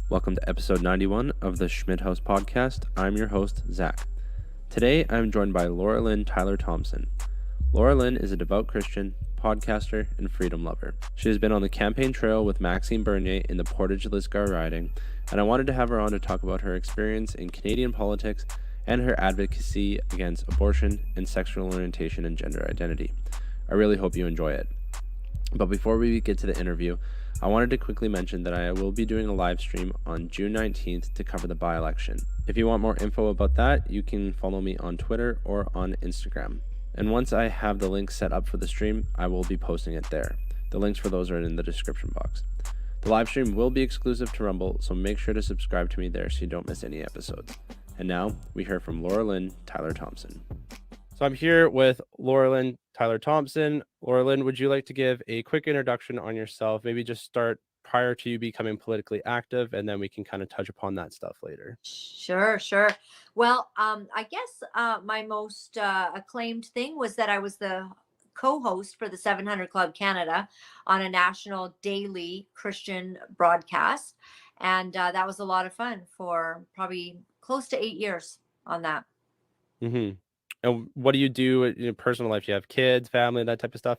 Welcome to episode 91 of the Schmidt House podcast. I'm your host, Zach. Today, I'm joined by Laura-Lynn Tyler Thompson. Laura-Lynn is a devout Christian, podcaster, and freedom lover. She has been on the campaign trail with Maxime Bernier in the Portage-Lisgar riding, and I wanted to have her on to talk about her experience in Canadian politics and her advocacy against abortion and sexual orientation and gender identity. I really hope you enjoy it. But before we get to the interview, I wanted to quickly mention that I will be doing a live stream on June 19th to cover the by-election. If you want more info about that, you can follow me on Twitter or on Instagram. And once I have the link set up for the stream, I will be posting it there. The links for those are in the description box. The live stream will be exclusive to Rumble, so make sure to subscribe to me there so you don't miss any episodes. And now, we hear from Laura-Lynn Tyler Thompson. So I'm here with Laura-Lynn Tyler Thompson. Laura-Lynn, would you like to give a quick introduction on yourself? Maybe just start prior to you becoming politically active, and then we can kind of touch upon that stuff later. Sure. Well, I guess my most acclaimed thing was that I was the co-host for the 700 Club Canada on a national daily Christian broadcast. And that was a lot of fun for probably close to 8 years on that. Mm-hmm. And what do you do in your personal life? You have kids, family, that type of stuff?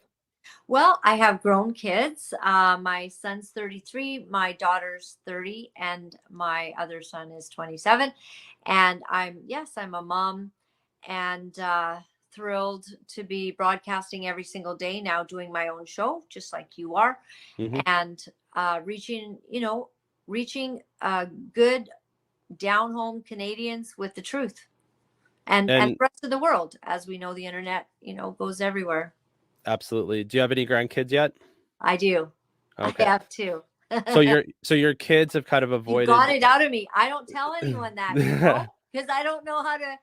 Well, I have grown kids. My son's 33, my daughter's 30, and my other son is 27. And I'm a mom and thrilled to be broadcasting every single day now, doing my own show, just like you are, and reaching good down home Canadians with the truth. And the rest of the world, as we know, the internet, goes everywhere. Absolutely. Do you have any grandkids yet? I do. Okay. I have two. So your kids have kind of avoided. You got it out of me. I don't tell anyone that, because I don't know how to.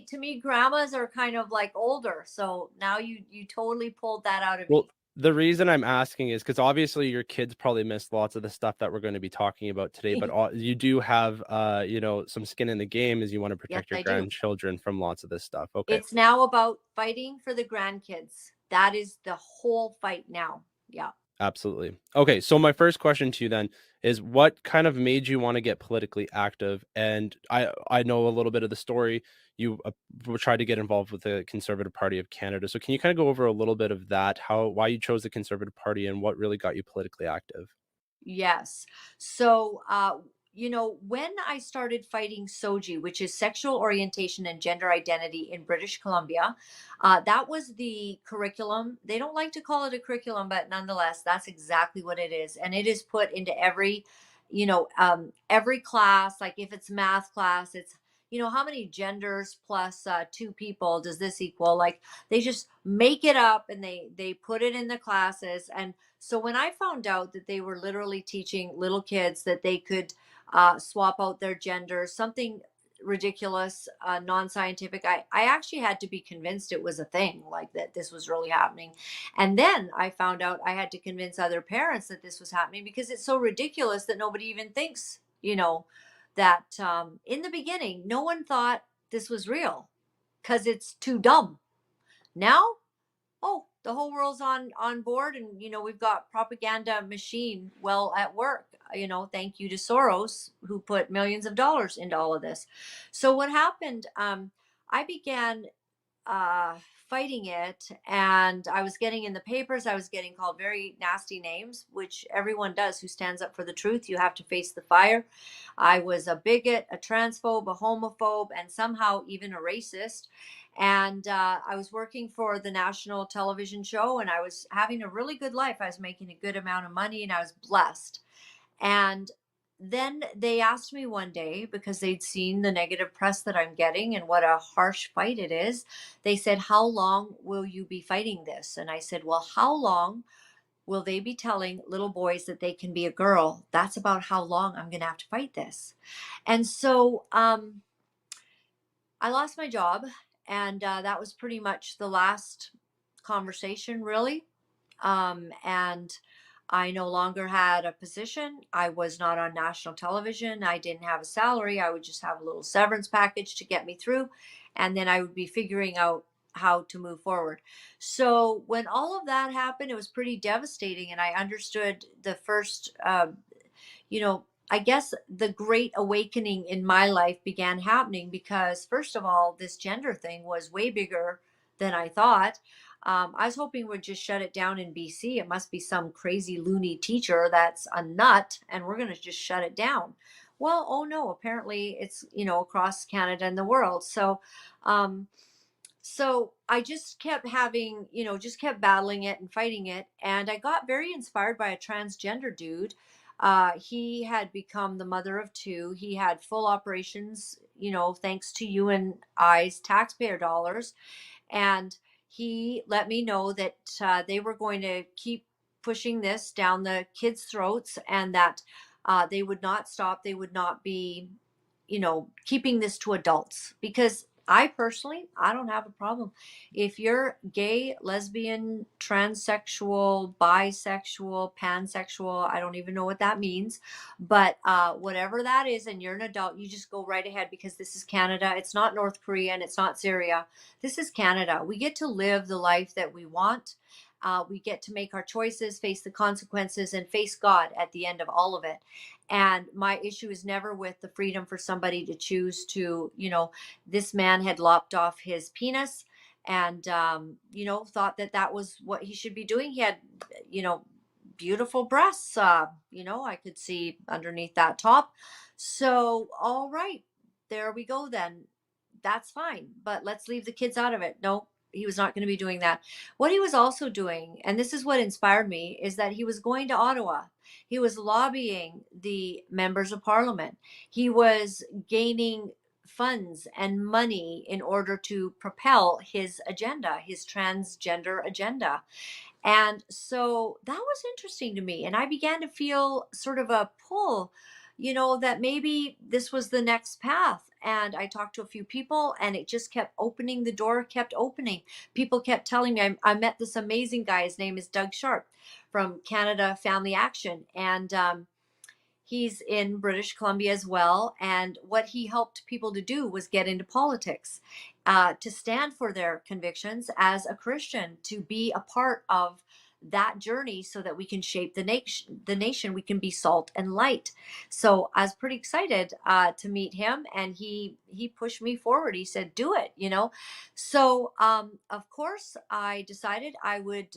To me, grandmas are kind of like older. So now you totally pulled that out of me. The reason I'm asking is because obviously your kids probably missed lots of the stuff that we're going to be talking about today, but you do have, some skin in the game as you want to protect your grandchildren from lots of this stuff. Okay. It's now about fighting for the grandkids. That is the whole fight now. Yeah. Absolutely. Okay. So my first question to you then is, what kind of made you want to get politically active? And I know a little bit of the story. You tried to get involved with the Conservative Party of Canada. So can you kind of go over a little bit of that, why you chose the Conservative Party and what really got you politically active? Yes. So, when I started fighting SOGI, which is sexual orientation and gender identity in British Columbia, that was the curriculum. They don't like to call it a curriculum, but nonetheless, that's exactly what it is. And it is put into every class. Like if it's math class, it's, how many genders plus two people does this equal? Like they just make it up and they put it in the classes. And so when I found out that they were literally teaching little kids that they could swap out their genders, something ridiculous, non-scientific, I actually had to be convinced it was a thing, like that this was really happening. And then I found out I had to convince other parents that this was happening because it's so ridiculous that nobody even thinks, that in the beginning, no one thought this was real because it's too dumb. Now, the whole world's on board, and we've got propaganda machine well at work. Thank you to Soros, who put millions of dollars into all of this. So what happened? I began fighting it, and I was getting in the papers. I was getting called very nasty names, which everyone does who stands up for the truth. You have to face the fire. I was a bigot, a transphobe, a homophobe, and somehow even a racist. And I was working for the national television show, and I was having a really good life. I was making a good amount of money, and I was blessed. And then they asked me one day, because they'd seen the negative press that I'm getting and what a harsh fight it is. They said, "How long will you be fighting this?" And I said, "Well, how long will they be telling little boys that they can be a girl? That's about how long I'm going to have to fight this." And so I lost my job. And that was pretty much the last conversation, really. And I no longer had a position. I was not on national television. I didn't have a salary. I would just have a little severance package to get me through. And then I would be figuring out how to move forward. So when all of that happened, it was pretty devastating. And I understood the first, I guess the great awakening in my life began happening because, first of all, this gender thing was way bigger than I thought. I was hoping we'd just shut it down in BC. It must be some crazy loony teacher that's a nut, and we're going to just shut it down. Well, oh no, apparently it's, across Canada and the world. Um, so I just kept having, just kept battling it and fighting it. And I got very inspired by a transgender dude. He had become the mother of two. He had full operations, thanks to you and I's taxpayer dollars. And he let me know that they were going to keep pushing this down the kids' throats, and that they would not stop. They would not be, keeping this to adults, because I personally, I don't have a problem. If you're gay, lesbian, transsexual, bisexual, pansexual, I don't even know what that means, but whatever that is, and you're an adult, you just go right ahead, because this is Canada. It's not North Korea and it's not Syria. This is Canada. We get to live the life that we want. We get to make our choices, face the consequences, and face God at the end of all of it. And my issue is never with the freedom for somebody to choose to, this man had lopped off his penis and, thought that that was what he should be doing. He had, you know, beautiful breasts. I could see underneath that top. So, all right, there we go then. That's fine, but let's leave the kids out of it. No, he was not going to be doing that. What he was also doing, and this is what inspired me, is that he was going to Ottawa. He was lobbying the members of parliament. He was gaining funds and money in order to propel his agenda, his transgender agenda. And so that was interesting to me. And I began to feel sort of a pull, that maybe this was the next path. And I talked to a few people, and it just kept opening. The door kept opening. People kept telling me, I met this amazing guy. His name is Doug Sharp from Canada Family Action. And he's in British Columbia as well. And what he helped people to do was get into politics, to stand for their convictions as a Christian, to be a part of that journey so that we can shape the nation. We can be salt and light. So I was pretty excited to meet him, and he pushed me forward. He said, do it, so of course I decided I would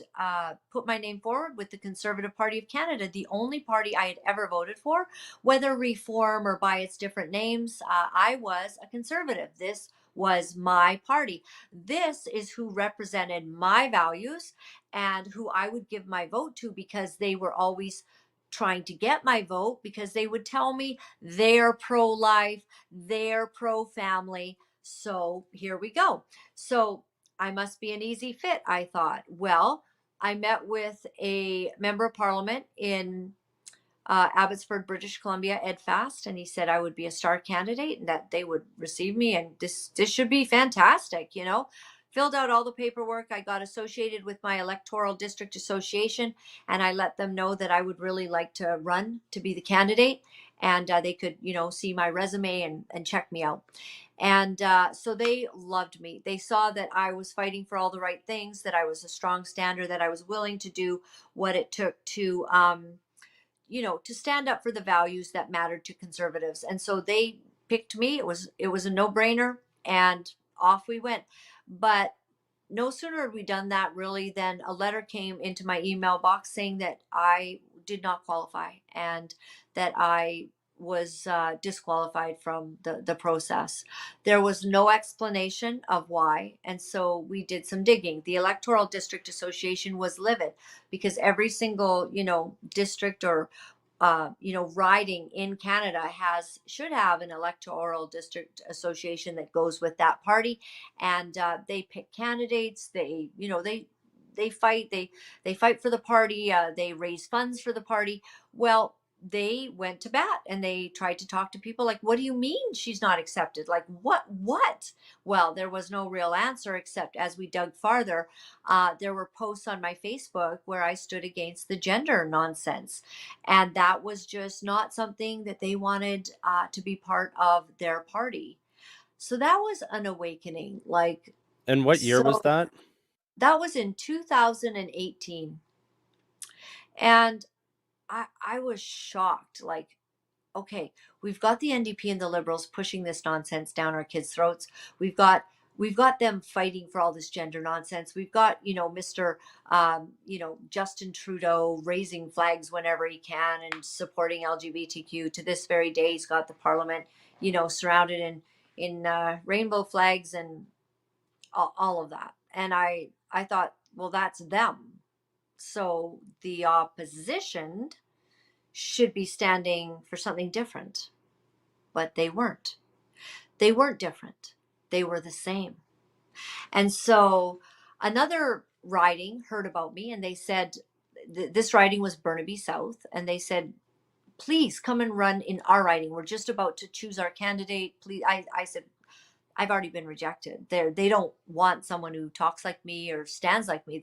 put my name forward with the Conservative Party of Canada, the only party I had ever voted for, whether reform or by its different names. I was a conservative. This was my party. This is who represented my values and who I would give my vote to, because they were always trying to get my vote, because they would tell me they're pro life, they're pro family. So here we go. So I must be an easy fit, I thought. Well, I met with a member of parliament in Abbotsford, British Columbia, Ed Fast, and he said I would be a star candidate and that they would receive me, and this should be fantastic. Filled out all the paperwork. I got associated with my electoral district association, and I let them know that I would really like to run to be the candidate, and they could, see my resume and check me out. And so they loved me. They saw that I was fighting for all the right things, that I was a strong stander, that I was willing to do what it took to to stand up for the values that mattered to conservatives. And so they picked me. It was a no-brainer, and off we went. But no sooner had we done that, really, than a letter came into my email box saying that I did not qualify, and that I was disqualified from the process. There was no explanation of why. And so we did some digging. The Electoral District Association was livid, because every single, district or riding in Canada should have an electoral district association that goes with that party, and they pick candidates. They fight. They fight for the party. They raise funds for the party. Well, they went to bat, and they tried to talk to people like, what do you mean she's not accepted? Like, what? Well, there was no real answer, except as we dug farther, there were posts on my Facebook where I stood against the gender nonsense. And that was just not something that they wanted to be part of their party. So that was an awakening. Like, And what year was so that? that was in 2018. And I was shocked. Like, okay, we've got the NDP and the Liberals pushing this nonsense down our kids' throats. We've got we've got them fighting for all this gender nonsense. We've got, Mr. Justin Trudeau raising flags whenever he can and supporting LGBTQ. To this very day, he's got the Parliament, surrounded in rainbow flags and all of that. And I thought, well, that's them. So the opposition should be standing for something different, but they weren't. They weren't different. They were the same. And so another riding heard about me and they said, this riding was Burnaby South, and they said, please come and run in our riding. We're just about to choose our candidate. Please. I said, I've already been rejected. They don't want someone who talks like me or stands like me.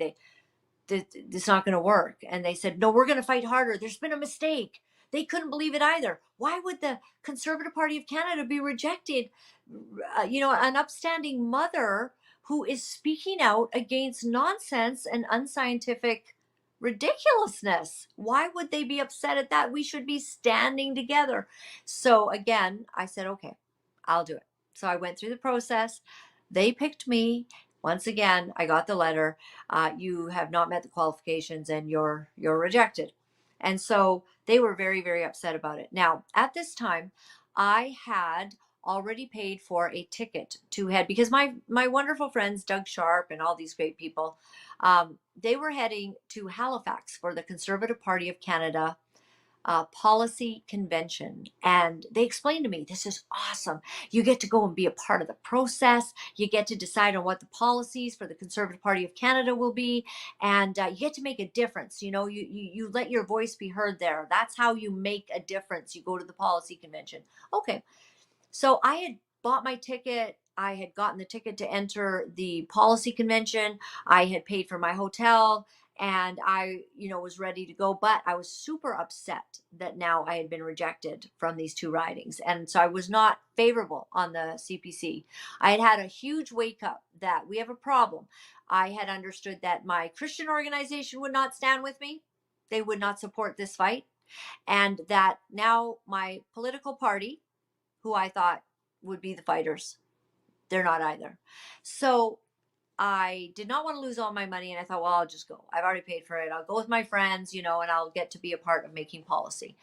It's not going to work. And they said, no, we're going to fight harder. There's been a mistake. They couldn't believe it either. Why would the Conservative Party of Canada be rejected? An upstanding mother who is speaking out against nonsense and unscientific ridiculousness. Why would they be upset at that? We should be standing together. So again, I said, okay, I'll do it. So I went through the process. They picked me. Once again, I got the letter. You have not met the qualifications and you're rejected. And so they were very, very upset about it. Now, at this time, I had already paid for a ticket to head, because my wonderful friends Doug Sharp and all these great people, they were heading to Halifax for the Conservative Party of Canada policy convention. And they explained to me, this is awesome. You get to go and be a part of the process. You get to decide on what the policies for the Conservative Party of Canada will be. And you get to make a difference. You let your voice be heard there. That's how you make a difference. You go to the policy convention. Okay. So I had bought my ticket. I had gotten the ticket to enter the policy convention. I had paid for my hotel and I, was ready to go. But I was super upset that now I had been rejected from these two ridings. And so I was not favorable on the CPC. I had had a huge wake up that we have a problem. I had understood that my Christian organization would not stand with me. They would not support this fight. And that now my political party, who I thought would be the fighters, they're not either. So I did not want to lose all my money. And I thought, well, I'll just go. I've already paid for it. I'll go with my friends, and I'll get to be a part of making policy.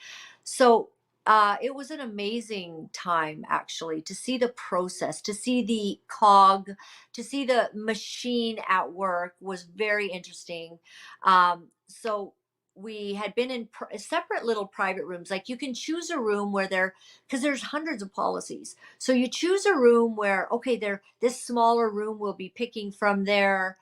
So it was an amazing time, actually, to see the process, to see the cog, to see the machine at work was very interesting. So we had been in separate little private rooms. Like you can choose a room where because there's hundreds of policies. So you choose a room where, okay, this smaller room will be picking from from their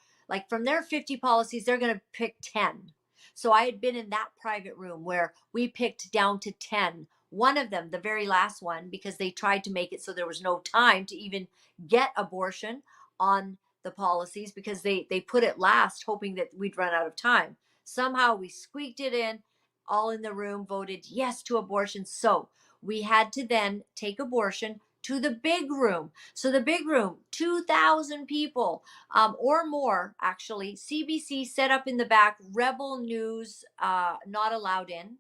50 policies, they're going to pick 10. So I had been in that private room where we picked down to 10. One of them, the very last one, because they tried to make it so there was no time to even get abortion on the policies, because they put it last, hoping that we'd run out of time. Somehow we squeaked it in. All in the room voted yes to abortion. So we had to then take abortion to the big room. So the big room, 2,000 people or more, actually. CBC set up in the back, Rebel News not allowed in.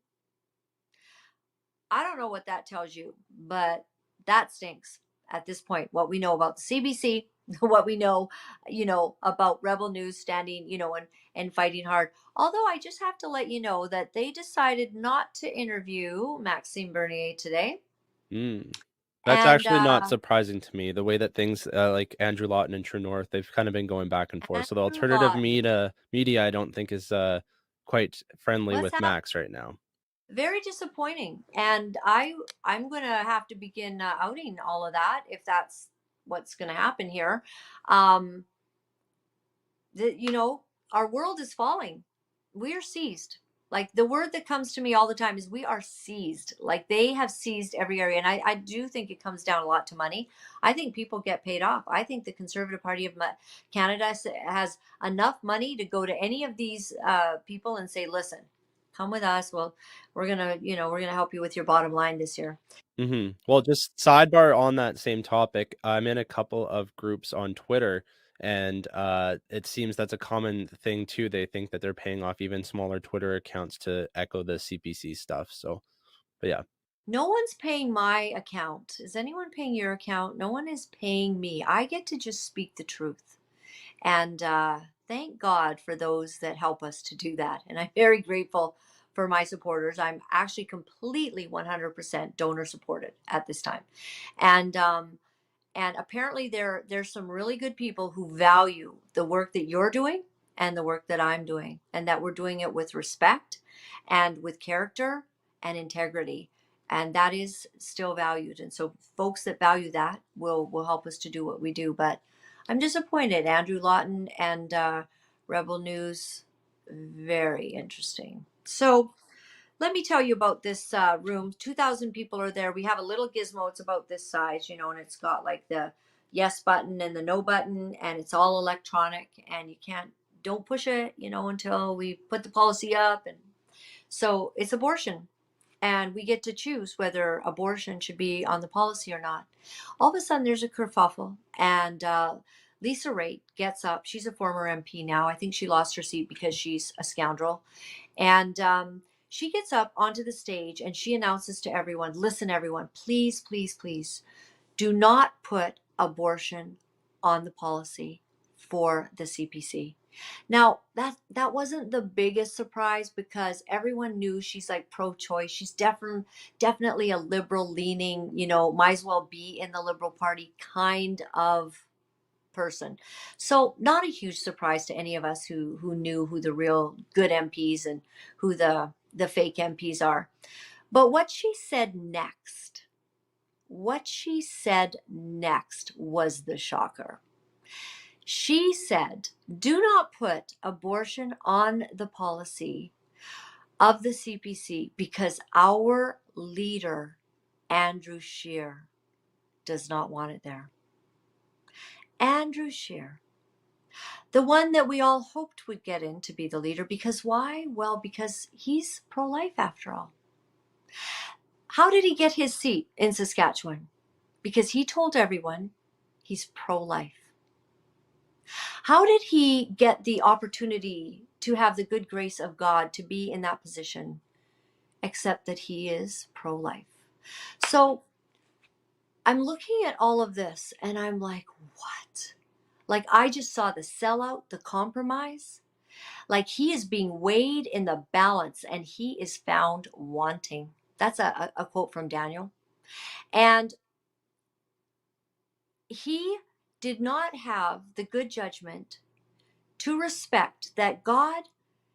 I don't know what that tells you, but that stinks at this point. What we know about the CBC, what we know, about Rebel News standing, and fighting hard. Although I just have to let you know that they decided not to interview Maxime Bernier today. Mm. That's And actually not surprising to me. The way that things like Andrew Lawton and True North, they've kind of been going back and forth. So the Andrew alternative Lawton, media, I don't think is quite friendly what's with happening? Max right now. Very disappointing. And I'm going to have to begin outing all of that if that's what's going to happen here. Um, our world is falling. We are seized. Like the word that comes to me all the time is we are seized. Like they have seized every area. And I do think it comes down a lot to money. I think people get paid off. I think the Conservative Party of Canada has enough money to go to any of these people and say, listen, come with us. Well, we're going to, we're going to help you with your bottom line this year. Well, just sidebar on that same topic, I'm in a couple of groups on Twitter, and it seems that's a common thing too. They think that they're paying off even smaller Twitter accounts to echo the CPC stuff. So, but yeah. No one's paying my account. Is anyone paying your account? No one is paying me. I get to just speak the truth. And thank God for those that help us to do that. And I'm very grateful for my supporters. I'm actually completely 100% donor supported at this time. And apparently there's some really good people who value the work that you're doing and the work that I'm doing, and that we're doing it with respect and with character and integrity, and that is still valued. And so folks that value that will help us to do what we do. But I'm disappointed. Andrew Lawton and Rebel News, very interesting. So let me tell you about this room. 2,000 people are there. We have a little gizmo. It's about this size, and it's got like the yes button and the no button, and it's all electronic, and you don't push it, until we put the policy up. And so it's abortion. And we get to choose whether abortion should be on the policy or not. All of a sudden, there's a kerfuffle, and Lisa Raitt gets up. She's a former MP now. I think she lost her seat because she's a scoundrel. And she gets up onto the stage and she announces to everyone, listen, everyone, please, please, please do not put abortion on the policy for the CPC. Now, that wasn't the biggest surprise because everyone knew she's like pro-choice. She's definitely a liberal leaning, might as well be in the Liberal Party kind of person. So not a huge surprise to any of us who knew who the real good MPs and who the fake MPs are. But what she said next was the shocker. She said, do not put abortion on the policy of the CPC because our leader, Andrew Scheer, does not want it there. Andrew Scheer, the one that we all hoped would get in to be the leader. Because why? Well, because he's pro-life after all. How did he get his seat in Saskatchewan? Because he told everyone he's pro-life. How did he get the opportunity to have the good grace of God to be in that position? Except that he is pro-life. So I'm looking at all of this and I'm like, what? Like I just saw the sellout, the compromise. Like he is being weighed in the balance and he is found wanting. That's a quote from Daniel. And he did not have the good judgment to respect that God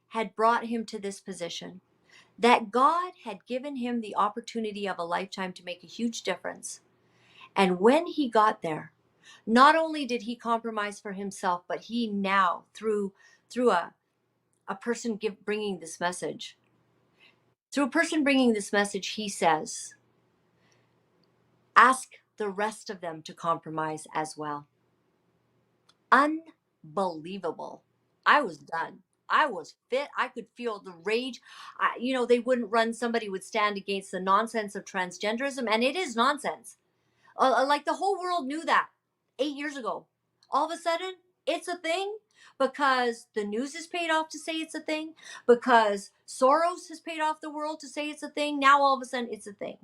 had brought him to this position, that God had given him the opportunity of a lifetime to make a huge difference. And when he got there, not only did he compromise for himself, but he now, through a person bringing this message, he says, ask the rest of them to compromise as well. Unbelievable. I was done. I was fit. I could feel the rage. They wouldn't run. Somebody would stand against the nonsense of transgenderism. And it is nonsense. Like the whole world knew that 8 years ago. All of a sudden, it's a thing because the news is paid off to say it's a thing, because Soros has paid off the world to say it's a thing. Now, all of a sudden, it's a thing.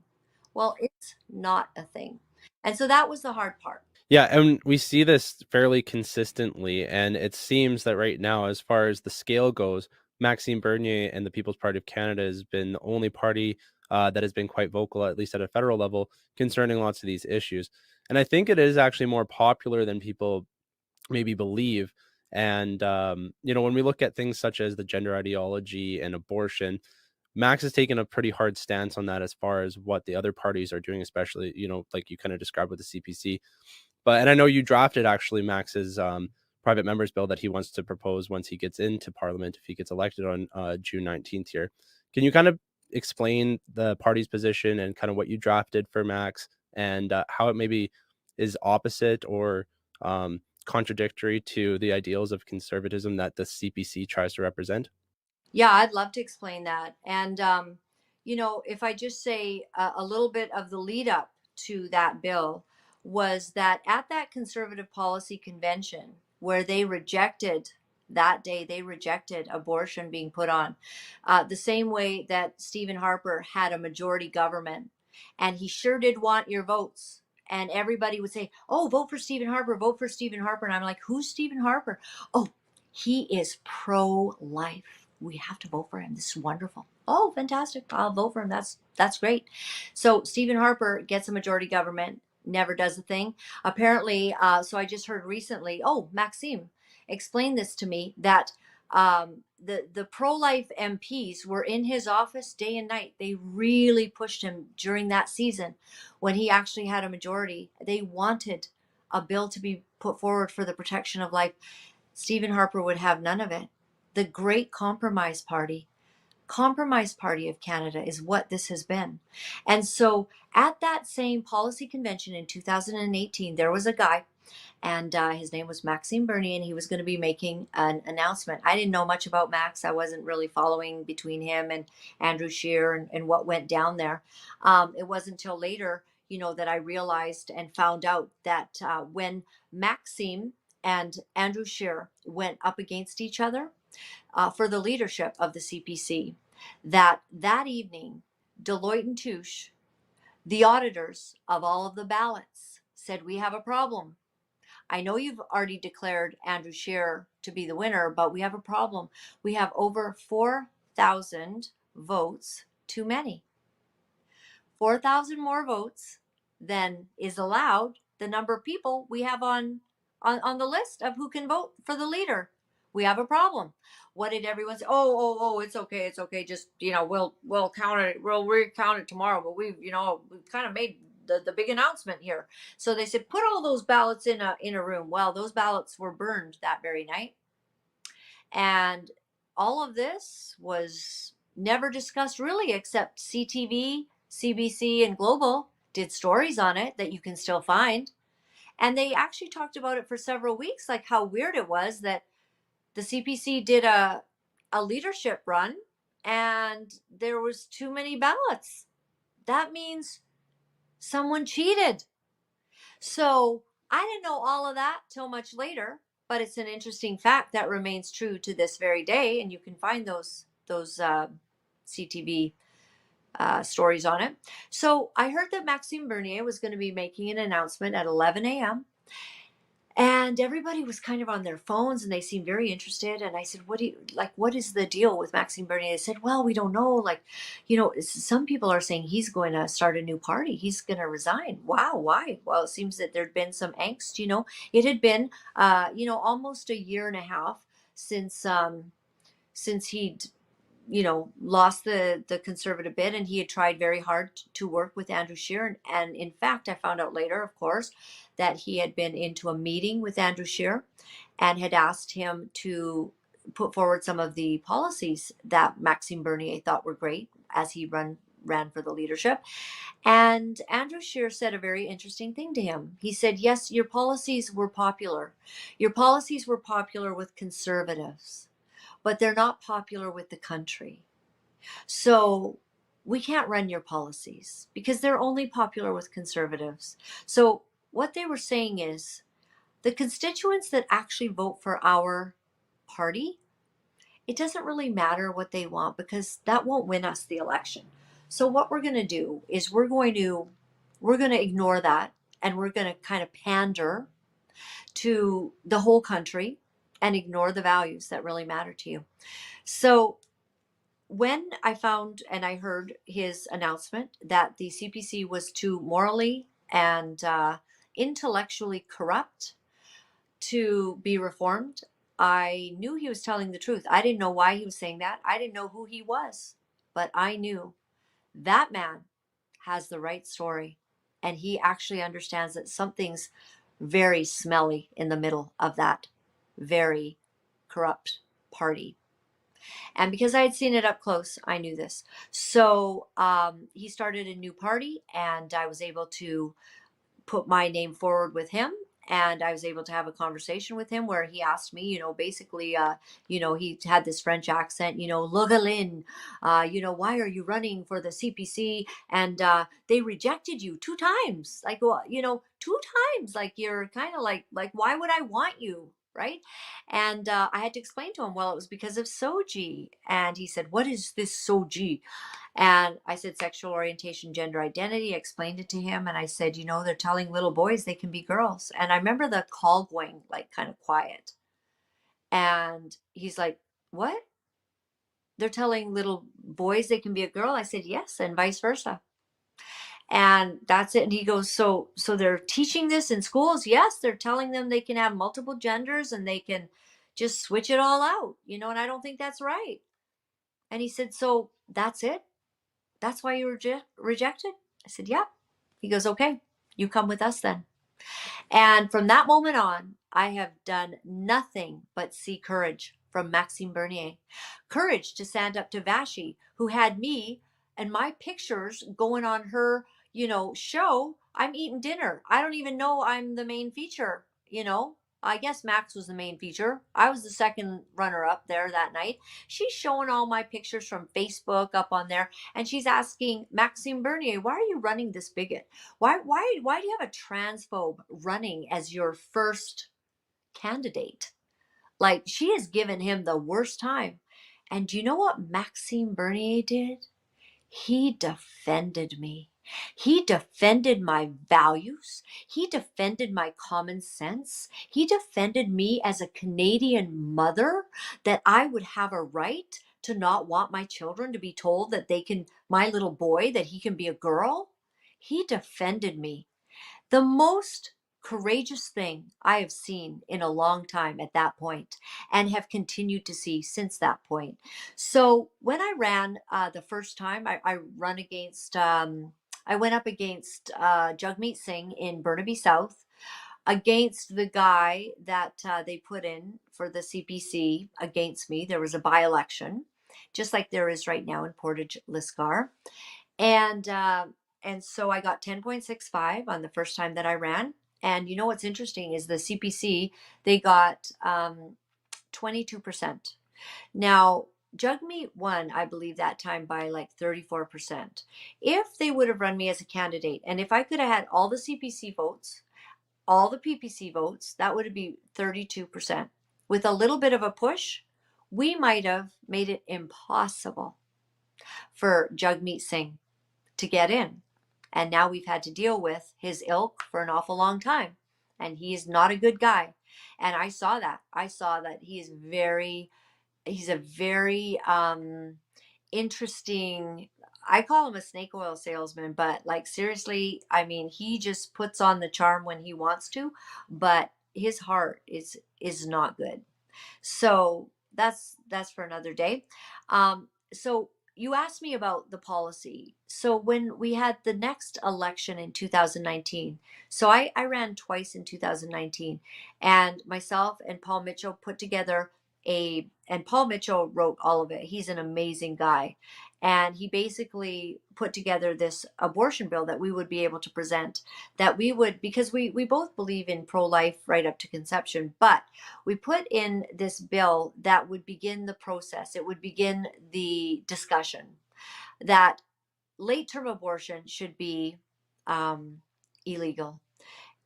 Well, it's not a thing. And so that was the hard part. Yeah, and we see this fairly consistently, and it seems that right now, as far as the scale goes, Maxime Bernier and the People's Party of Canada has been the only party that has been quite vocal, at least at a federal level, concerning lots of these issues. And I think it is actually more popular than people maybe believe. And when we look at things such as the gender ideology and abortion, Max has taken a pretty hard stance on that as far as what the other parties are doing, especially, like you kind of described with the CPC. And I know you drafted actually Max's private members bill that he wants to propose once he gets into Parliament, if he gets elected on June 19th here. Can you kind of explain the party's position and kind of what you drafted for Max, and how it maybe is opposite or contradictory to the ideals of conservatism that the CPC tries to represent? Yeah, I'd love to explain that. And, if I just say a little bit of the lead up to that bill was that at that conservative policy convention where they rejected abortion being put on, the same way that Stephen Harper had a majority government. and he sure did want your votes. And everybody would say, "Oh, vote for Stephen Harper, vote for Stephen Harper." And I'm like, "Who's Stephen Harper?" "Oh, he is pro-life. We have to vote for him. This is wonderful." "Oh, fantastic. I'll vote for him. That's great." So Stephen Harper gets a majority government, never does a thing. Apparently, so I just heard recently, oh, Maxime explained this to me, that the pro-life MPs were in his office day and night. They really pushed him during that season when he actually had a majority. They wanted a bill to be put forward for the protection of life. Stephen Harper would have none of it. The Great Compromise Party of Canada is what this has been. And so at that same policy convention in 2018, there was a guy, and his name was Maxime Bernier, and he was going to be making an announcement. I didn't know much about Max. I wasn't really following between him and Andrew Scheer and what went down there. It wasn't until later, that I realized and found out that when Maxime and Andrew Scheer went up against each other for the leadership of the CPC, that evening, Deloitte and Touche, the auditors of all of the ballots, said, "We have a problem. I know you've already declared Andrew Scheer to be the winner, but we have a problem. We have over 4,000 votes too many. 4,000 more votes than is allowed, the number of people we have on the list of who can vote for the leader. We have a problem." What did everyone say? Oh, it's okay. It's okay. Just, we'll count it. We'll recount it tomorrow. But we've kind of made the big announcement here. So they said, put all those ballots in a room. Well, those ballots were burned that very night. And all of this was never discussed really, except CTV, CBC, and Global did stories on it that you can still find. And they actually talked about it for several weeks, like how weird it was that the CPC did a leadership run and there was too many ballots. That means someone cheated. So I didn't know all of that till much later, but it's an interesting fact that remains true to this very day, and you can find those CTV stories on it. So I heard that Maxime Bernier was going to be making an announcement at 11 a.m. And everybody was kind of on their phones and they seemed very interested. And I said, what is the deal with Maxime Bernier? They said, well, we don't know. Some people are saying he's going to start a new party. He's going to resign. Wow. Why? Well, it seems that there'd been some angst, it had been, almost a year and a half since he'd lost the conservative bid, and he had tried very hard to work with Andrew Scheer. And in fact, I found out later, of course, that he had been into a meeting with Andrew Scheer and had asked him to put forward some of the policies that Maxime Bernier thought were great as he ran for the leadership. And Andrew Scheer said a very interesting thing to him. He said, yes, your policies were popular. Your policies were popular with conservatives, but they're not popular with the country. So we can't run your policies because they're only popular with conservatives. So what they were saying is the constituents that actually vote for our party, it doesn't really matter what they want because that won't win us the election. So what we're going to do is we're going to ignore that, and we're going to kind of pander to the whole country and ignore the values that really matter to you. So when I found and I heard his announcement that the CPC was too morally and intellectually corrupt to be reformed, I knew he was telling the truth. I didn't know why he was saying that. I didn't know who he was, but I knew that man has the right story, and he actually understands that something's very smelly in the middle of that very corrupt party. And because I had seen it up close, I knew this. So he started a new party, and I was able to put my name forward with him. And I was able to have a conversation with him where he asked me, basically, he had this French accent, Laura-Lynn, why are you running for the CPC? And they rejected you 2 times. Like, well, 2 times. Like, you're kind of like, why would I want you? right? And I had to explain to him, well, it was because of Soji. And he said, what is this Soji? And I said, sexual orientation, gender identity. I explained it to him. And I said, they're telling little boys they can be girls. And I remember the call going like kind of quiet. And he's like, what? They're telling little boys they can be a girl? I said, yes, and vice versa. And that's it. And he goes, so they're teaching this in schools? Yes, they're telling them they can have multiple genders and they can just switch it all out, and I don't think that's right. And he said, so that's it? That's why you rejected? I said, yeah. He goes, okay, you come with us then. And from that moment on, I have done nothing but see courage from Maxime Bernier. Courage to stand up to Vashi, who had me and my pictures going on her, show. I'm eating dinner. I don't even know I'm the main feature. I guess Max was the main feature. I was the second runner up there that night. She's showing all my pictures from Facebook up on there. And she's asking Maxime Bernier, why are you running this bigot? Why do you have a transphobe running as your first candidate? Like, she has given him the worst time. And do you know what Maxime Bernier did? He defended me. He defended my values. He defended my common sense. He defended me as a Canadian mother, that I would have a right to not want my children to be told that my little boy, that he can be a girl. He defended me. The most courageous thing I have seen in a long time at that point, and have continued to see since that point. So when I ran the first time, I went up against Jagmeet Singh in Burnaby South, against the guy that they put in for the CPC against me. There was a by-election, just like there is right now in Portage Lisgar. And so I got 10.65 on the first time that I ran. And what's interesting is the CPC, they got 22%. Now, Jagmeet won, I believe, that time by like 34%. If they would have run me as a candidate, and if I could have had all the CPC votes, all the PPC votes, that would be 32%. With a little bit of a push, we might have made it impossible for Jagmeet Singh to get in. And now we've had to deal with his ilk for an awful long time. And he is not a good guy. And I saw that. I saw that he's a very interesting, I call him a snake oil salesman, but like, seriously, I mean, he just puts on the charm when he wants to, but his heart is not good. So that's for another day. So you asked me about the policy. So when we had the next election in 2019, so I ran twice in 2019, and myself and Paul Mitchell put together and Paul Mitchell wrote all of it. He's an amazing guy. And he basically put together this abortion bill that we would be able to present, that we would, because we both believe in pro-life right up to conception, but we put in this bill that would begin the process. It would begin the discussion that late-term abortion should be illegal,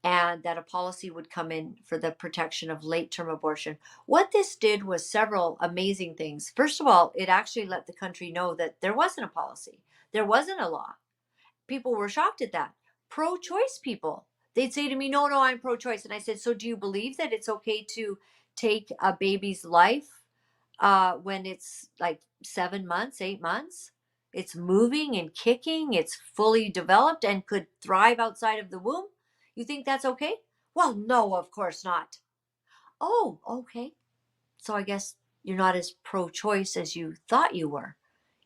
and that a policy would come in for the protection of late-term abortion. What this did was several amazing things. First of all, it actually let the country know that there wasn't a policy. There wasn't a law. People were shocked at that. Pro-choice people, they'd say to me, no, I'm pro-choice. And I said, so do you believe that it's okay to take a baby's life when it's like 7 months, 8 months? It's moving and kicking. It's fully developed and could thrive outside of the womb. You think that's okay? Well, no, of course not. Oh, okay. So I guess you're not as pro-choice as you thought you were.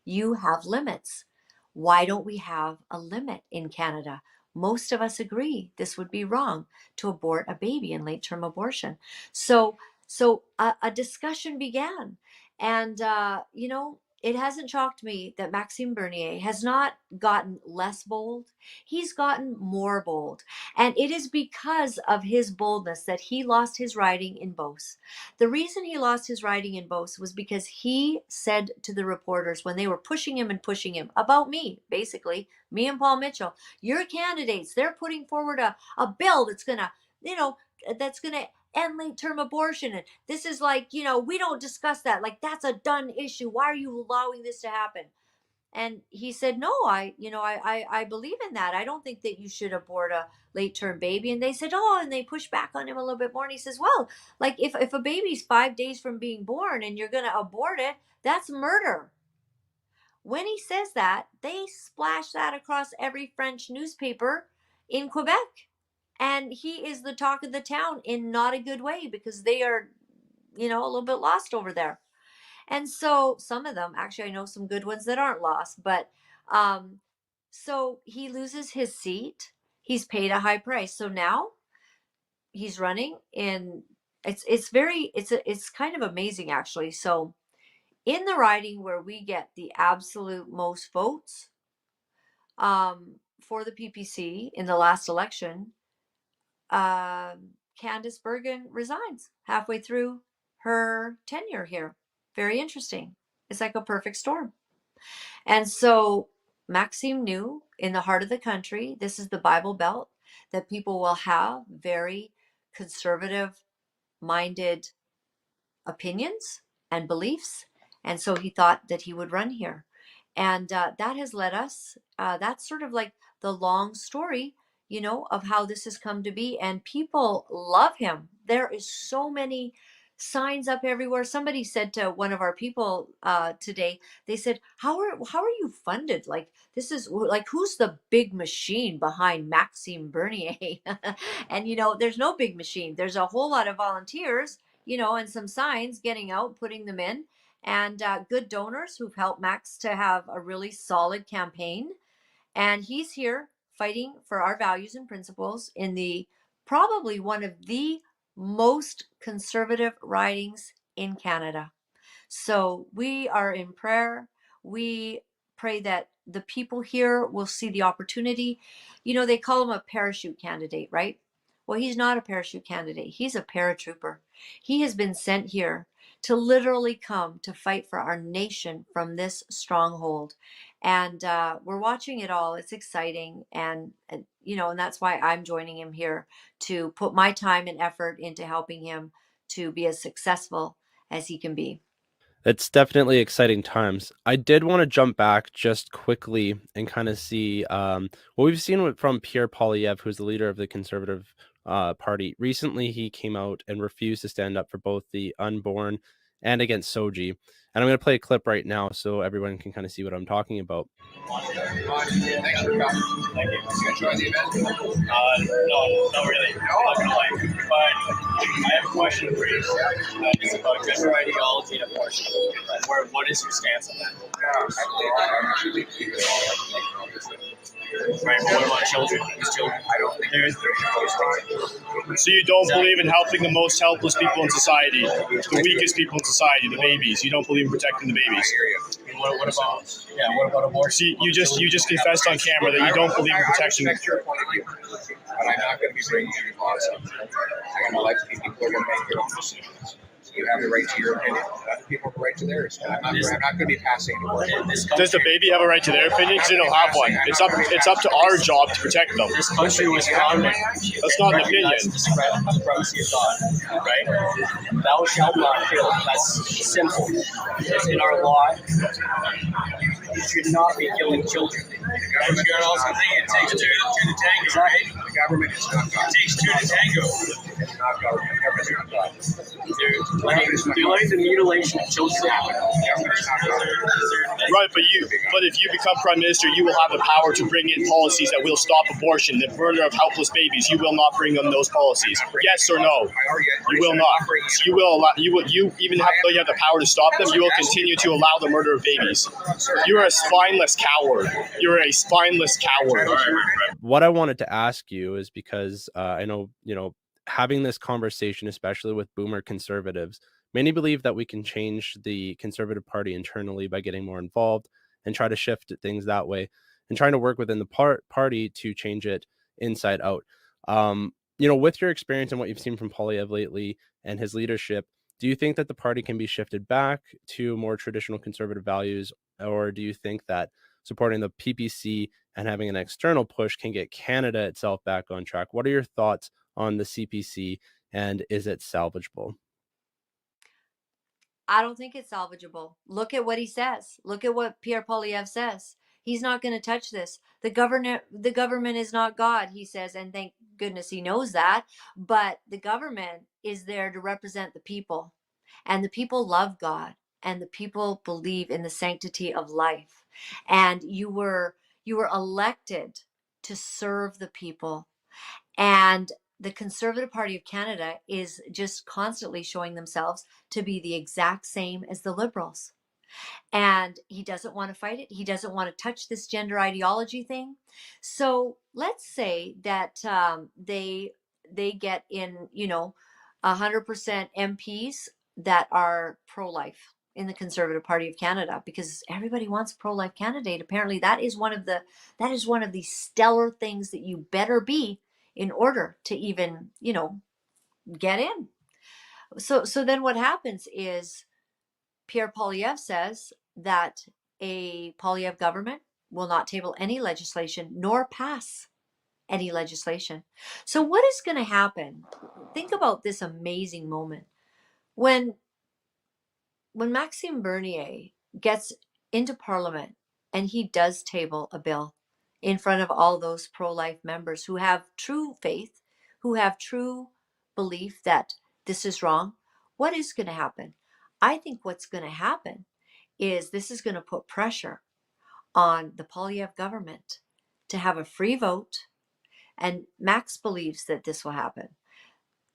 You have limits. Why don't we have a limit in Canada? Most of us agree this would be wrong to abort a baby in late-term abortion. So a discussion began. And, it hasn't shocked me that Maxime Bernier has not gotten less bold. He's gotten more bold. And it is because of his boldness that he lost his riding in Beauce. The reason he lost his riding in Beauce was because he said to the reporters, when they were pushing him about me, basically, me and Paul Mitchell, your candidates, they're putting forward a bill that's going to, that's going to end late-term abortion. And this is like, we don't discuss that. Like, that's a done issue. Why are you allowing this to happen? And he said, no, I believe in that. I don't think that you should abort a late term baby. And they said, oh, and they pushed back on him a little bit more. And he says, well, like if a baby's 5 days from being born and you're going to abort it, that's murder. When he says that, they splash that across every French newspaper in Quebec. And he is the talk of the town in not a good way, because they are, a little bit lost over there. And so some of them, actually, I know some good ones that aren't lost, but so he loses his seat. He's paid a high price. So now he's running in, it's kind of amazing, actually. So in the riding where we get the absolute most votes for the PPC in the last election, Candice Bergen resigns halfway through her tenure here. Very interesting. It's like a perfect storm. And so Maxime knew, in the heart of the country, this is the Bible Belt, that people will have very conservative minded opinions and beliefs. And so he thought that he would run here. And that has led us, that's sort of like the long story, of how this has come to be. And people love him. There is so many signs up everywhere. Somebody said to one of our people today, they said, how are you funded? Like, this is like, who's the big machine behind Maxime Bernier? And, there's no big machine. There's a whole lot of volunteers, and some signs getting out, putting them in, and good donors who've helped Max to have a really solid campaign. And he's here fighting for our values and principles in the probably one of the most conservative ridings in Canada. So we are in prayer. We pray that the people here will see the opportunity. They call him a parachute candidate, right? Well, he's not a parachute candidate. He's a paratrooper. He has been sent here to literally come to fight for our nation from this stronghold. And we're watching it all. It's exciting. And that's why I'm joining him here, to put my time and effort into helping him to be as successful as he can be. It's definitely exciting times. I did want to jump back just quickly and kind of see what we've seen from Pierre Poilievre, who's the leader of the Conservative Party. Recently, he came out and refused to stand up for both the unborn and against Soji. And I'm going to play a clip right now so everyone can kind of see what I'm talking about. Thanks for coming. Thank you. Did you enjoy the event? No, not really. Not gonna lie. But I have a question for you. It's about gender ideology and abortion. What is your stance on that? I believe people all have to make their own decisions. Right, but what about children? These children, I don't think there's So you don't believe in helping the most helpless people in society, the weakest people in society, the babies. You don't believe in protecting the babies. And what about abortion? See, you just confessed on camera that you don't believe in protecting. I respect your point of view, but I'm not going to be bringing any laws up. I'm going to let people are going to make their own decisions. You have the right to your opinion, and other people have the right to theirs. I'm not going to be passing any word. Does the baby have a right to their opinion? Because they don't have one. It's up to our job to protect them. This country was founded. That's not an opinion. The supremacy of God, right? Thou shalt not kill. That's simple. It's in our law. You should not be killing children. And you also think it takes two to tango, right? The government is not God. It takes two to tango. It's not government. The government is not God. Like the mutilation of children happen. Right, but if you become prime minister, you will have the power to bring in policies that will stop abortion, the murder of helpless babies. You will not bring in those policies. Yes or no? You will not. You will allow. You even though you have the power to stop them, you will continue to allow the murder of babies. You are a spineless coward. You're a spineless coward. What I wanted to ask you is because I know, having this conversation, especially with boomer conservatives, many believe that we can change the Conservative Party internally by getting more involved and try to shift things that way and trying to work within the party to change it inside out. With your experience and what you've seen from Poilievre lately and his leadership, do you think that the party can be shifted back to more traditional conservative values, or do you think that supporting the PPC and having an external push can get Canada itself back on track? What are your thoughts on the CPC And is it salvageable? I don't think it's salvageable. Look at what he says. Look at what Pierre Poilievre says. He's not going to touch this. The government is not God, he says, and thank goodness he knows that. But the government is there to represent the people, and the people love God, and the people believe in the sanctity of life. And you were elected to serve the people. And the Conservative Party of Canada is just constantly showing themselves to be the exact same as the Liberals. And he doesn't want to fight it. He doesn't want to touch this gender ideology thing. So let's say that they get in, 100% MPs that are pro-life in the Conservative Party of Canada, because everybody wants a pro-life candidate. Apparently, that is one of the stellar things that you better be in order to even, get in. So then what happens is Pierre Poilievre says that a Poilievre government will not table any legislation nor pass any legislation. So what is going to happen? Think about this amazing moment when Maxime Bernier gets into Parliament and he does table a bill in front of all those pro-life members who have true faith, who have true belief that this is wrong. What is going to happen? I think what's going to happen is this is going to put pressure on the Poilievre government to have a free vote. And Max believes that this will happen.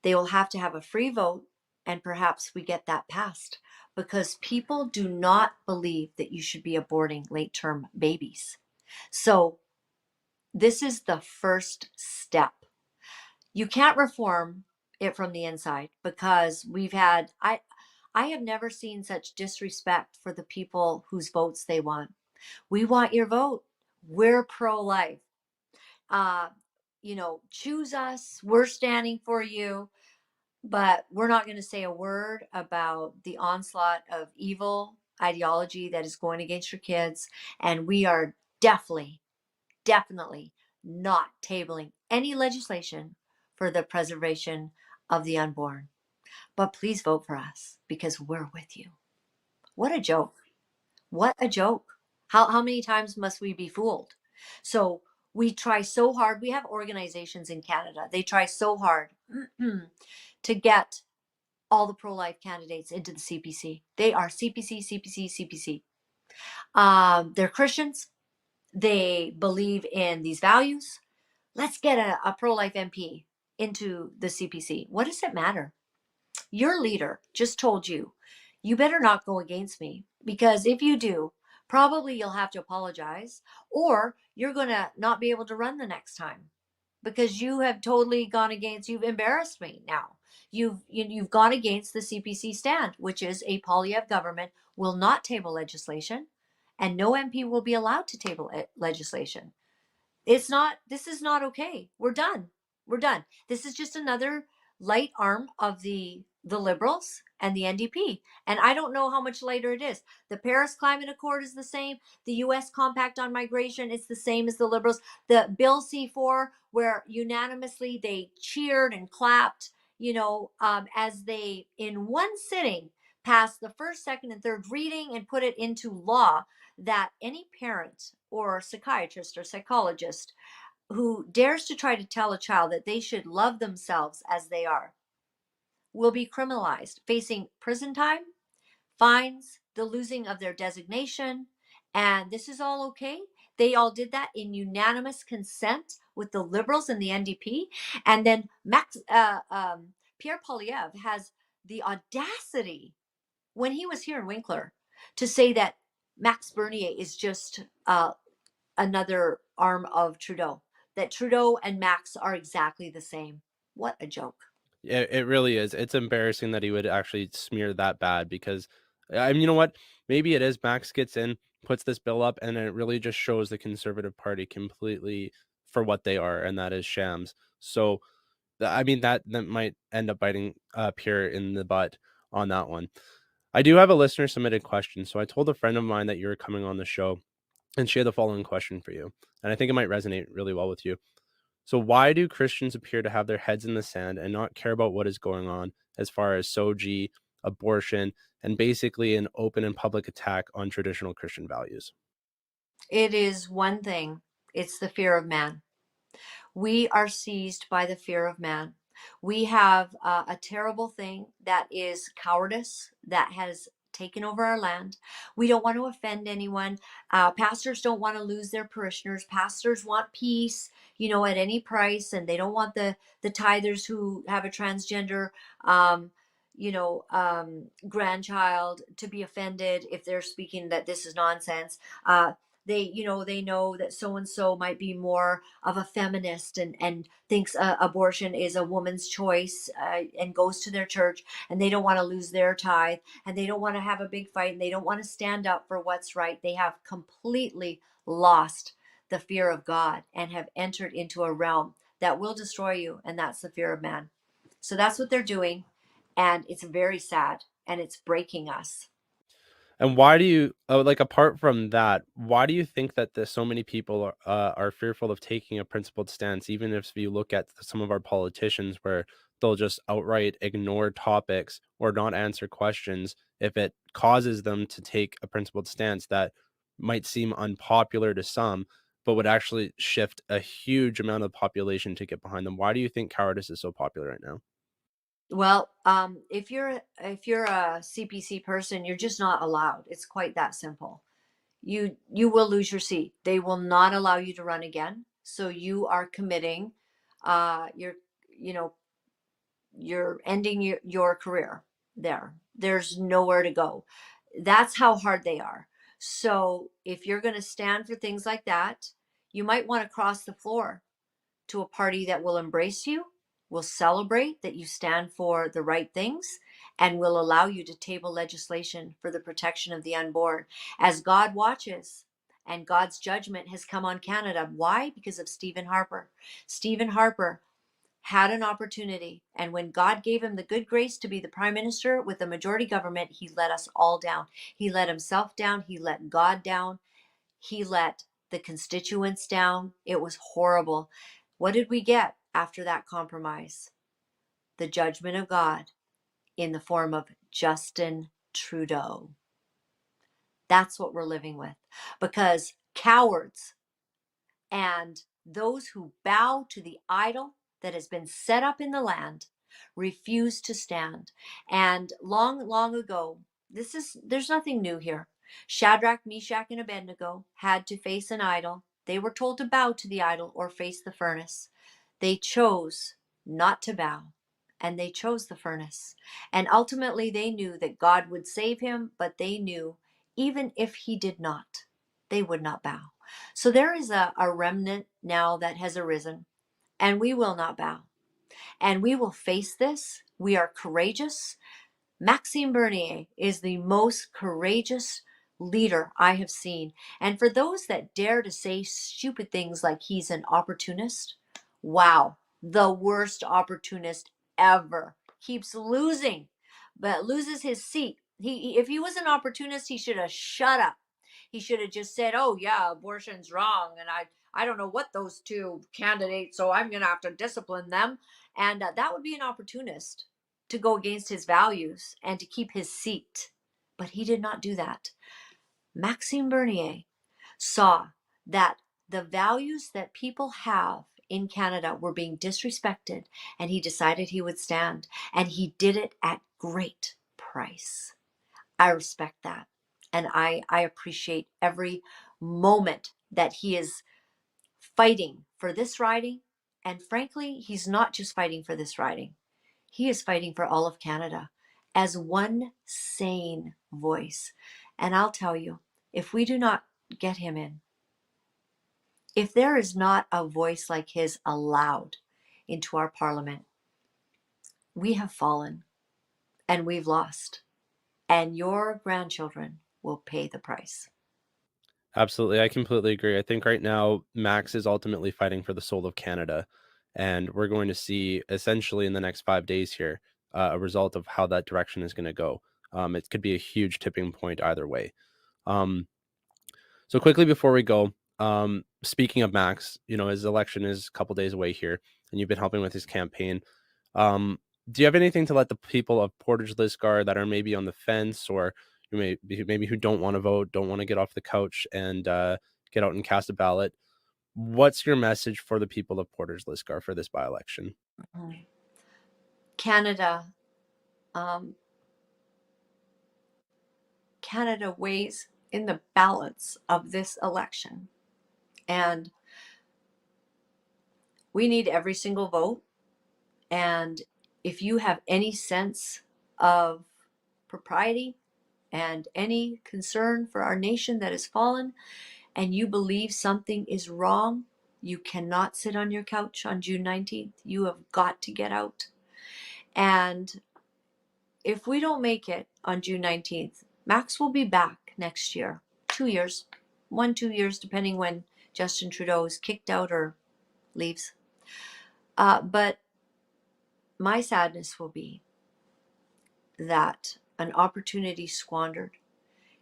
They will have to have a free vote, and perhaps we get that passed, because people do not believe that you should be aborting late-term babies. So this is the first step. You can't reform it from the inside, because I have never seen such disrespect for the people whose votes they want. We want your vote. We're pro-life. Choose us. We're standing for you. But we're not going to say a word about the onslaught of evil ideology that is going against your kids. And we are definitely not tabling any legislation for the preservation of the unborn. But please vote for us, because we're with you. What a joke. What a joke. How many times must we be fooled? So we try so hard. We have organizations in Canada. They try so hard to get all the pro-life candidates into the CPC. They are CPC. They're Christians. They believe in these values. Let's get a pro-life MP into the CPC. What does it matter? Your leader just told you, you better not go against me, because if you do, probably you'll have to apologize, or you're going to not be able to run the next time, because you have totally gone against, you've embarrassed me now. You've gone against the CPC stand, which is a Poilievre government will not table legislation, and no MP will be allowed to table legislation. This is not okay. We're done. This is just another light arm of the Liberals and the NDP. And I don't know how much later it is. The Paris Climate Accord is the same. The U.S. Compact on Migration, it's the same as the Liberals. The Bill C4, where unanimously they cheered and clapped, as they, in one sitting, passed the first, second, and third reading and put it into law, that any parent or psychiatrist or psychologist who dares to try to tell a child that they should love themselves as they are will be criminalized, facing prison time, fines, the losing of their designation. And this is all okay. They all did that in unanimous consent with the Liberals and the NDP. And then Pierre Poilievre has the audacity, when he was here in Winkler, to say that Max Bernier is just another arm of Trudeau, that Trudeau and Max are exactly the same. What a joke. It really is. It's embarrassing that he would actually smear that bad, because, I mean, you know what? Maybe it is. Max gets in, puts this bill up, and it really just shows the Conservative Party completely for what they are, and that is shams. So, I mean, that might end up biting Pierre in the butt on that one. I do have a listener submitted question. So I told a friend of mine that you were coming on the show, and she had the following question for you. And I think it might resonate really well with you. So why do Christians appear to have their heads in the sand and not care about what is going on as far as soji, abortion, and basically an open and public attack on traditional Christian values? It is one thing. It's the fear of man. We are seized by the fear of man. We have a terrible thing that is cowardice that has taken over our land. We don't want to offend anyone. Pastors don't want to lose their parishioners. Pastors want peace, at any price, and they don't want the tithers who have a transgender, um, grandchild to be offended if they're speaking that this is nonsense. They know that so and so might be more of a feminist and thinks abortion is a woman's choice, and goes to their church, and they don't want to lose their tithe, and they don't want to have a big fight, and they don't want to stand up for what's right. They have completely lost the fear of God and have entered into a realm that will destroy you, and that's the fear of man. So that's what they're doing, and it's very sad, and it's breaking us. And why do you like, apart from that, why do you think that so many people are fearful of taking a principled stance, even if you look at some of our politicians where they'll just outright ignore topics or not answer questions if it causes them to take a principled stance that might seem unpopular to some, but would actually shift a huge amount of the population to get behind them? Why do you think cowardice is so popular right now? Well, if you're a CPC person, you're just not allowed. It's quite that simple. You will lose your seat. They will not allow you to run again. So you are committing, you're you know you're ending your career there. There's nowhere to go. That's how hard they are. So if you're going to stand for things like that, you might want to cross the floor to a party that will embrace you, will celebrate that you stand for the right things, and will allow you to table legislation for the protection of the unborn. As God watches, and God's judgment has come on Canada. Why? Because of Stephen Harper. Stephen Harper had an opportunity, and when God gave him the good grace to be the prime minister with a majority government, he let us all down. He let himself down. He let God down. He let the constituents down. It was horrible. What did we get after that compromise? The judgment of God in the form of Justin Trudeau. That's what we're living with, because cowards and those who bow to the idol that has been set up in the land refuse to stand. And long, long ago, there's nothing new here. Shadrach, Meshach, and Abednego had to face an idol. They were told to bow to the idol or face the furnace. They chose not to bow, and they chose the furnace. And ultimately, they knew that God would save him, but they knew even if he did not, they would not bow. So there is a remnant now that has arisen, and we will not bow. And we will face this. We are courageous. Maxime Bernier is the most courageous leader I have seen. And for those that dare to say stupid things like he's an opportunist, wow, the worst opportunist ever. Keeps losing, but loses his seat. If he was an opportunist, he should have shut up. He should have just said, "Oh yeah, abortion's wrong, and I don't know what those two candidates, so I'm going to have to discipline them." And that would be an opportunist to go against his values and to keep his seat. But he did not do that. Maxime Bernier saw that the values that people have in Canada were being disrespected, and he decided he would stand, and he did it at great price. I respect that. And I appreciate every moment that he is fighting for this riding. And frankly, he's not just fighting for this riding, he is fighting for all of Canada as one sane voice. And I'll tell you, if we do not get him in, if there is not a voice like his allowed into our parliament, we have fallen and we've lost. And your grandchildren will pay the price. Absolutely. I completely agree. I think right now Max is ultimately fighting for the soul of Canada. And we're going to see essentially in the next 5 days here a result of how that direction is going to go. It could be a huge tipping point either way. Um, so quickly before we go, Speaking of Max, his election is a couple days away here, and you've been helping with his campaign. Um, do you have anything to let the people of Portage Lisgar that are maybe on the fence, or maybe who don't want to vote, don't want to get off the couch and get out and cast a ballot? What's your message for the people of Portage Lisgar for this by-election? Canada, Canada weighs in the balance of this election, and we need every single vote. And if you have any sense of propriety and any concern for our nation that has fallen, and you believe something is wrong, you cannot sit on your couch on June 19th. You have got to get out. And if we don't make it on June 19th, Max will be back next year, 2 years, 2 years, depending when Justin Trudeau is kicked out or leaves. But my sadness will be that an opportunity squandered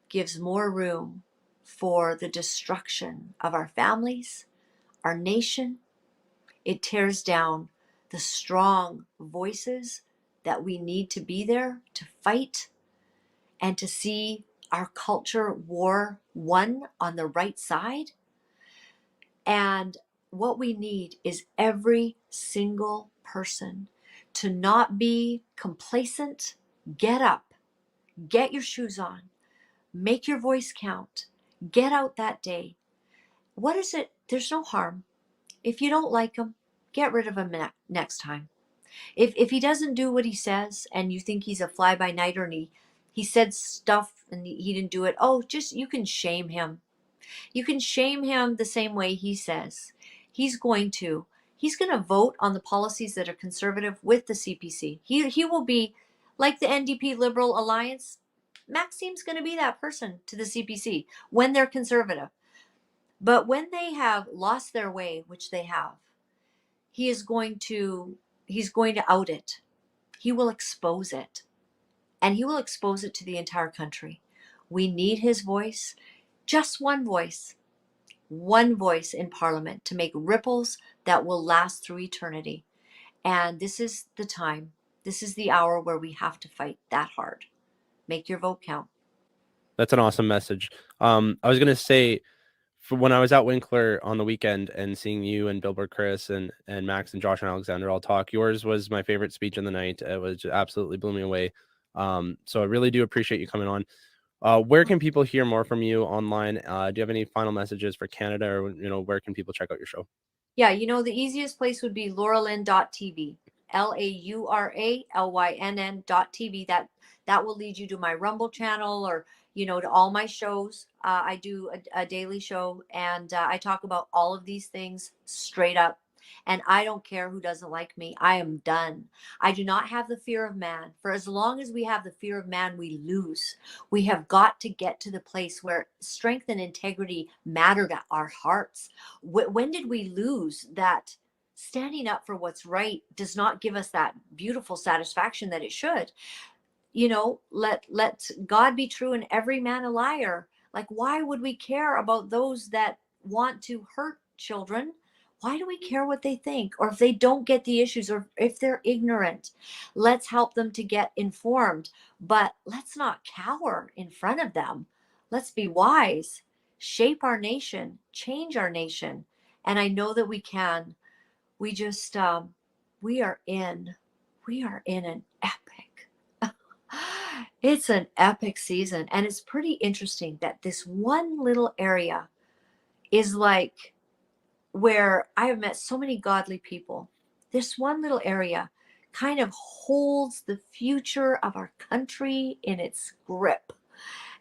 gives more room for the destruction of our families, our nation. It tears down the strong voices that we need to be there to fight and to see our culture war won on the right side. And what we need is every single person to not be complacent. Get up, get your shoes on, make your voice count, get out that day. What is it? There's no harm. If you don't like him, get rid of him next time. If he doesn't do what he says and you think he's a fly-by-nighter and he said stuff and he didn't do it, you can shame him. You can shame him the same way he says. He's going to vote on the policies that are conservative with the CPC. He will be like the NDP Liberal Alliance. Maxime's going to be that person to the CPC when they're conservative. But when they have lost their way, which they have, he's going to out it. He will expose it. And he will expose it to the entire country. We need his voice, just one voice in Parliament to make ripples that will last through eternity. And this is the time, this is the hour where we have to fight that hard. Make your vote count. That's an awesome message. I was going to say, for when I was at Winkler on the weekend and seeing you and Billboard Chris and Max and Josh and Alexander all talk, yours was my favorite speech in the night. It was absolutely blew me away. So I really do appreciate you coming on. Where can people hear more from you online? Do you have any final messages for Canada, or where can people check out your show? Yeah, the easiest place would be Laura-Lynn.tv. LAURALYNN.tv. That will lead you to my Rumble channel or to all my shows. I do a daily show, and I talk about all of these things straight up. And I don't care who doesn't like me. I am done. I do not have the fear of man. For as long as we have the fear of man, we lose. We have got to get to the place where strength and integrity matter to our hearts. When did we lose that? Standing up for what's right does not give us that beautiful satisfaction that it should. Let God be true and every man a liar. Like, why would we care about those that want to hurt children? Why do we care what they think, or if they don't get the issues, or if they're ignorant? Let's help them to get informed, but let's not cower in front of them. Let's be wise, shape our nation, change our nation. And I know that we can. We just, we are in an epic, it's an epic season. And it's pretty interesting that this one little area is like where I have met so many godly people. This one little area kind of holds the future of our country in its grip.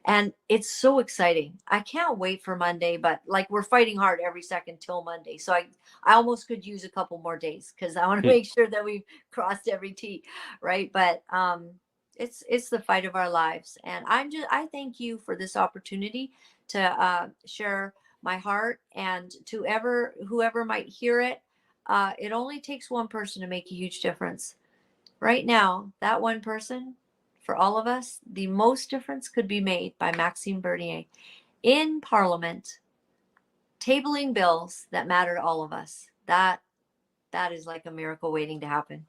And it's so exciting. I can't wait for Monday, but like, we're fighting hard every second till Monday. So I almost could use a couple more days because I want to make sure that we've crossed every T, right? But it's the fight of our lives. And I thank you for this opportunity to share my heart, and to whoever might hear it. It only takes one person to make a huge difference. Right now, that one person, for all of us, the most difference could be made by Maxime Bernier in Parliament tabling bills that matter to all of us. That is like a miracle waiting to happen.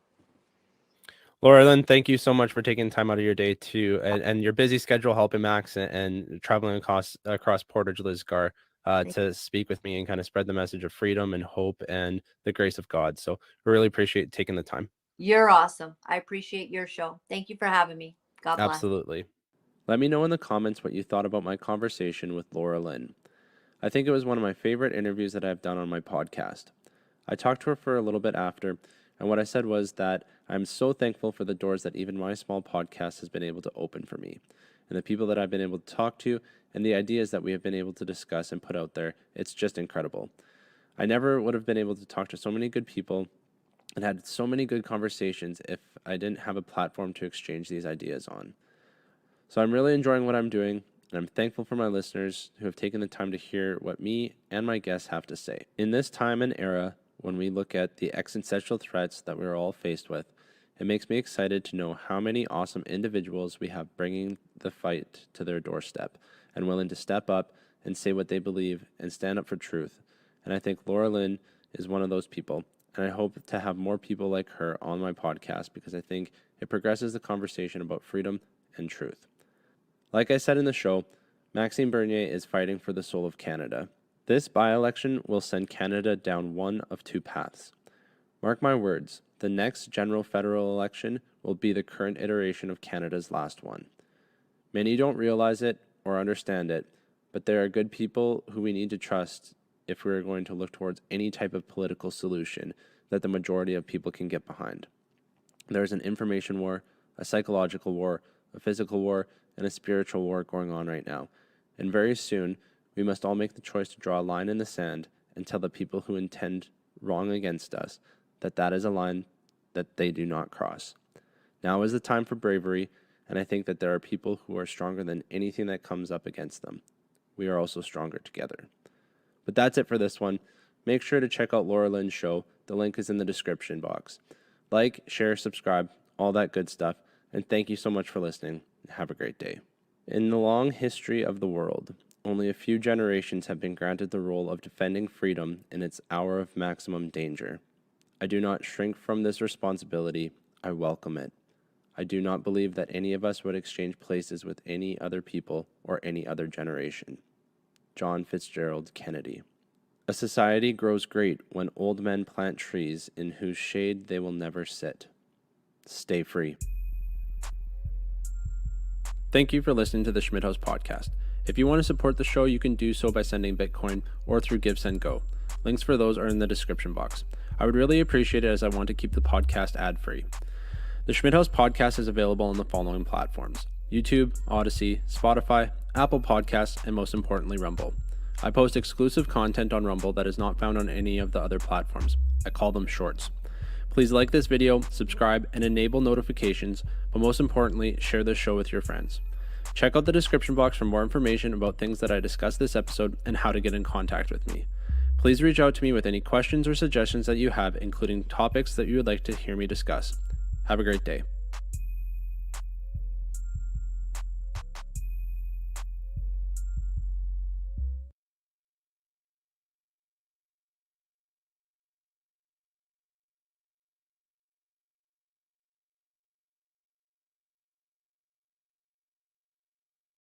Laura-Lynn, thank you so much for taking time out of your day to and your busy schedule helping Max and traveling across Portage Lisgar to speak with me and kind of spread the message of freedom and hope and the grace of God. So we really appreciate taking the time. You're awesome. I appreciate your show. Thank you for having me. God bless. Absolutely. Let me know in the comments what you thought about my conversation with Laura-Lynn. I think it was one of my favorite interviews that I've done on my podcast. I talked to her for a little bit after, and what I said was that I'm so thankful for the doors that even my small podcast has been able to open for me, and the people that I've been able to talk to, and the ideas that we have been able to discuss and put out there. It's just incredible. I never would have been able to talk to so many good people and had so many good conversations if I didn't have a platform to exchange these ideas on. So I'm really enjoying what I'm doing, and I'm thankful for my listeners who have taken the time to hear what me and my guests have to say. In this time and era, when we look at the existential threats that we're all faced with, it makes me excited to know how many awesome individuals we have bringing the fight to their doorstep and willing to step up and say what they believe and stand up for truth. And I think Laura-Lynn is one of those people. And I hope to have more people like her on my podcast because I think it progresses the conversation about freedom and truth. Like I said in the show, Maxime Bernier is fighting for the soul of Canada. This by-election will send Canada down one of two paths. Mark my words, the next general federal election will be the current iteration of Canada's last one. Many don't realize it or understand it, but there are good people who we need to trust if we're going to look towards any type of political solution that the majority of people can get behind. There's an information war, a psychological war, a physical war, and a spiritual war going on right now. And very soon, we must all make the choice to draw a line in the sand and tell the people who intend wrong against us that that is a line that they do not cross. Now is the time for bravery, and I think that there are people who are stronger than anything that comes up against them. We are also stronger together. But that's it for this one. Make sure to check out Laura-Lynn's show. The link is in the description box. Like, share, subscribe, all that good stuff. And thank you so much for listening. Have a great day. In the long history of the world, only a few generations have been granted the role of defending freedom in its hour of maximum danger. I do not shrink from this responsibility. I welcome it. I do not believe that any of us would exchange places with any other people or any other generation. John Fitzgerald Kennedy. A society grows great when old men plant trees in whose shade they will never sit. Stay free. Thank you for listening to the Schmidt House podcast. If you want to support the show, you can do so by sending Bitcoin or through GiveSendGo. Links for those are in the description box. I would really appreciate it as I want to keep the podcast ad-free. The Schmidt House podcast is available on the following platforms: YouTube, Odyssey, Spotify, Apple Podcasts, and most importantly, Rumble. I post exclusive content on Rumble that is not found on any of the other platforms. I call them shorts. Please like this video, subscribe, and enable notifications, but most importantly, share this show with your friends. Check out the description box for more information about things that I discussed this episode and how to get in contact with me. Please reach out to me with any questions or suggestions that you have, including topics that you would like to hear me discuss. Have a great day.